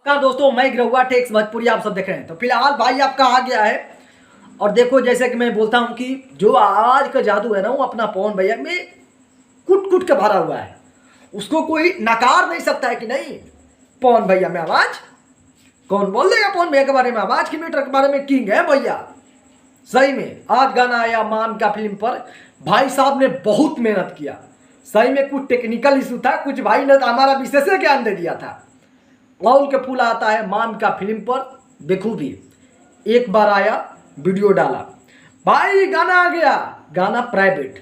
नमस्कार दोस्तों, मैं गिरहुआ टेक्स भोजपुरी आप सब देख रहे हैं। तो फिलहाल भाई आपका आ गया है और देखो जैसे कि मैं बोलता हूं कि जो आवाज का जादू है ना वो अपना पवन भैया में कुट कुट के भरा हुआ है। उसको कोई नकार नहीं सकता है कि नहीं पवन भैया में आवाज। कौन बोल देगा पवन भैया के बारे में, आवाज की मीटर के बारे में किंग है भैया। सही में आज गाना आया मान का फिल्म पर, भाई साहब ने बहुत मेहनत किया। सही में कुछ टेक्निकल इशू था, कुछ भाई ने हमारा विशेष ज्ञान दे दिया था। लाउल के फूल आता है मान का फिल्म पर बेखूबी। एक बार आया वीडियो डाला, भाई गाना आ गया, गाना प्राइवेट।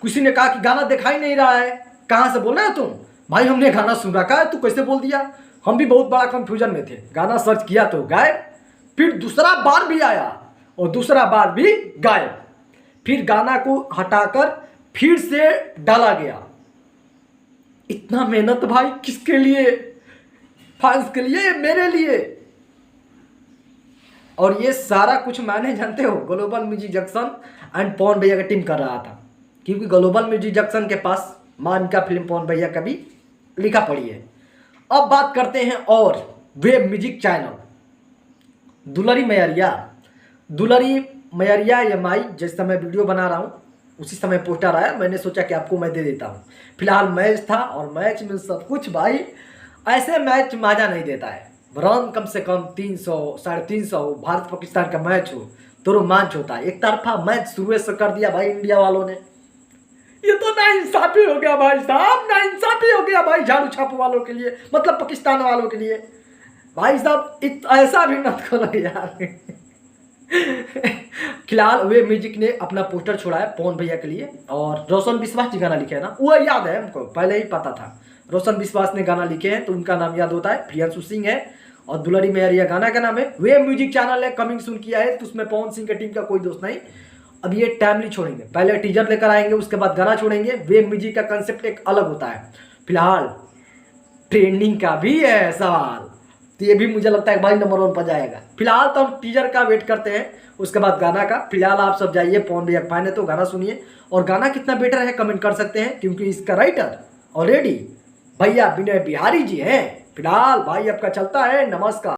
किसी ने कहा कि गाना दिखाई नहीं रहा है, कहाँ से बोल रहे हो तुम? भाई हमने गाना सुन रखा है, तू कैसे बोल दिया? हम भी बहुत बड़ा कंफ्यूजन में थे। गाना सर्च किया तो गायब, फिर दूसरा बार भी आया और दूसरा बार भी गायब। फिर गाना को हटाकर फिर से डाला गया। इतना मेहनत भाई किसके लिए? फैंस के लिए, मेरे लिए। और ये सारा कुछ मैंने जानते हो ग्लोबल म्यूजिक जंक्शन एंड पवन भैया का टीम कर रहा था, क्योंकि ग्लोबल म्यूजिक जंक्शन के पास मान का फिल्म पवन भैया का भी लिखा पड़ी है। अब बात करते हैं और वेब म्यूजिक चैनल दुलरी मैरिया एमआई। जिस समय वीडियो बना रहा हूँ उसी समय पोस्टर आया, मैंने सोचा कि आपको मैं दे देता हूँ। फिलहाल मैच था और मैच में सब कुछ भाई ऐसे मैच मजा नहीं देता है। रन कम से कम 300 350 हो, भारत पाकिस्तान का मैच हो तो रोमांच होता है। एक तरफा मैच शुरू से कर दिया भाई इंडिया वालों ने। ये तो नाइंसाफी हो गया भाई साहब, नाइंसाफी हो गया भाई झाड़ू छाप वालों के लिए, मतलब पाकिस्तान वालों के लिए। भाई साहब ऐसा भी मत करो यार। फिलहाल वे म्यूजिक ने अपना पोस्टर छोड़ा है पवन भैया के लिए और रोशन विश्वास जी गाना लिखे है ना, वो याद है हमको, पहले ही पता था। रोशन विश्वास ने गाना लिखे हैं तो उनका नाम याद होता है। प्रियांशु सिंह है और दुलरी मैरिया गाना का नाम है। वे म्यूजिक चैनल है, कमिंग सून किया है, तो उसमें पवन सिंह की टीम का कोई दोस्त नहीं। अब ये टाइमली छोड़ेंगे, पहले टीजर लेकर आएंगे, उसके बाद गाना छोड़ेंगे। वे म्यूजिक का कंसेप्ट एक अलग होता है। फिलहाल ट्रेंडिंग का भी है सवाल, तो ये भी मुझे लगता है भाई नंबर 1 पर जाएगा। फिलहाल तो हम टीजर का वेट करते हैं, उसके बाद गाना का। फिलहाल आप सब जाइए पवन भैया फैन है तो गाना सुनिए, और गाना कितना बेटर है कमेंट कर सकते हैं, क्योंकि इसका राइटर ऑलरेडी भैया विनय बिहारी जी हैं। फिलहाल भाई आपका चलता है, नमस्कार।